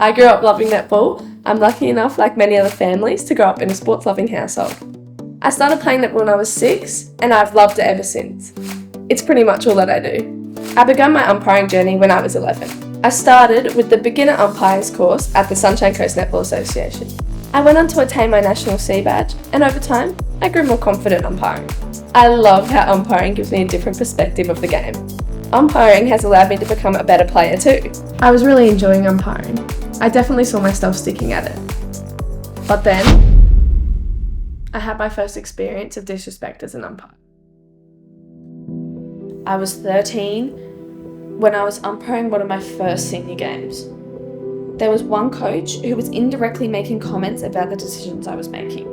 I grew up loving netball. I'm lucky enough, like many other families, to grow up in a sports-loving household. I started playing netball when I was 6, and I've loved it ever since. It's pretty much all that I do. I began my umpiring journey when I was 11. I started with the beginner umpires course at the Sunshine Coast Netball Association. I went on to attain my National C badge, and over time, I grew more confident umpiring. I love how umpiring gives me a different perspective of the game. Umpiring has allowed me to become a better player too. I was really enjoying umpiring. I definitely saw myself sticking at it. But then, I had my first experience of disrespect as an umpire. I was 13 when I was umpiring one of my first senior games. There was one coach who was indirectly making comments about the decisions I was making.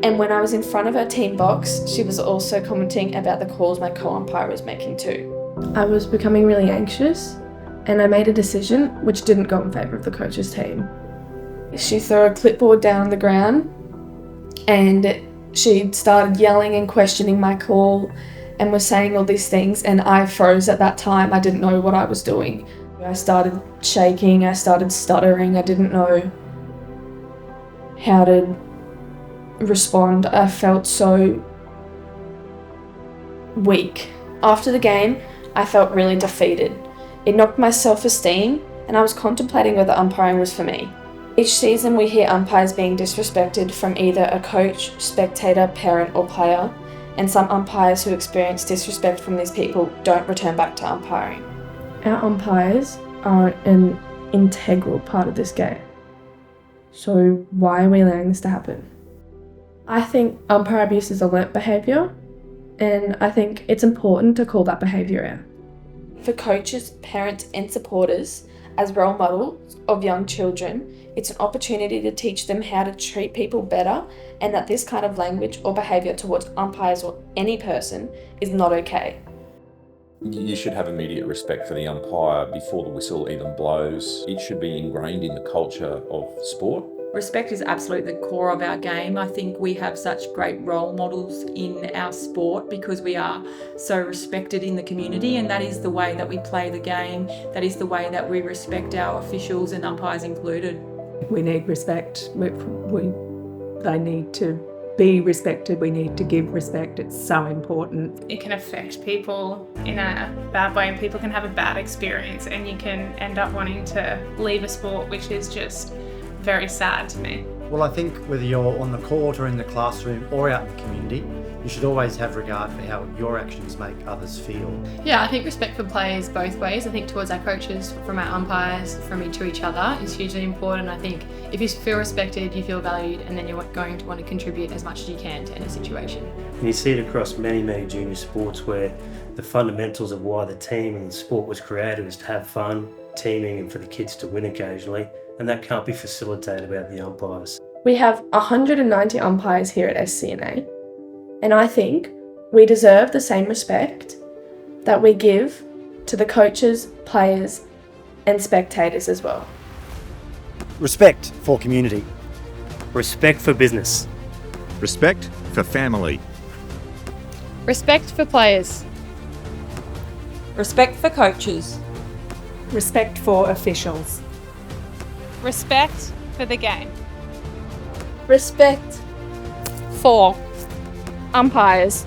And when I was in front of her team box, she was also commenting about the calls my co-umpire was making too. I was becoming really anxious, and I made a decision which didn't go in favour of the coach's team. She threw a clipboard down on the ground, and she started yelling and questioning my call and was saying all these things, and I froze at that time. I didn't know what I was doing. I started shaking, I started stuttering, I didn't know how to respond. I felt so weak. After the game, I felt really defeated. It knocked my self-esteem, and I was contemplating whether umpiring was for me. Each season we hear umpires being disrespected from either a coach, spectator, parent or player, and some umpires who experience disrespect from these people don't return back to umpiring. Our umpires are an integral part of this game. So why are we allowing this to happen? I think umpire abuse is a learnt behaviour, and I think it's important to call that behaviour out. For coaches, parents and supporters, as role models of young children, it's an opportunity to teach them how to treat people better, and that this kind of language or behaviour towards umpires or any person is not okay. You should have immediate respect for the umpire before the whistle even blows. It should be ingrained in the culture of sport. Respect is absolutely the core of our game. I think we have such great role models in our sport because we are so respected in the community, and that is the way that we play the game. That is the way that we respect our officials and umpires included. We need respect. They need to be respected. We need to give respect. It's so important. It can affect people in a bad way, and people can have a bad experience, and you can end up wanting to leave a sport, which is just very sad to me. Well, I think whether you're on the court or in the classroom or out in the community, you should always have regard for how your actions make others feel. Yeah, I think respect for players both ways. I think towards our coaches, from our umpires, to each other is hugely important. I think if you feel respected, you feel valued, and then you're going to want to contribute as much as you can to any situation. And you see it across many junior sports where the fundamentals of why the team and the sport was created is to have fun, teaming, and for the kids to win occasionally. And that can't be facilitated without the umpires. We have 190 umpires here at SCNA, and I think we deserve the same respect that we give to the coaches, players, and spectators as well. Respect for community. Respect for business. Respect for family. Respect for players. Respect for coaches. Respect for officials. Respect for the game. Respect For umpires.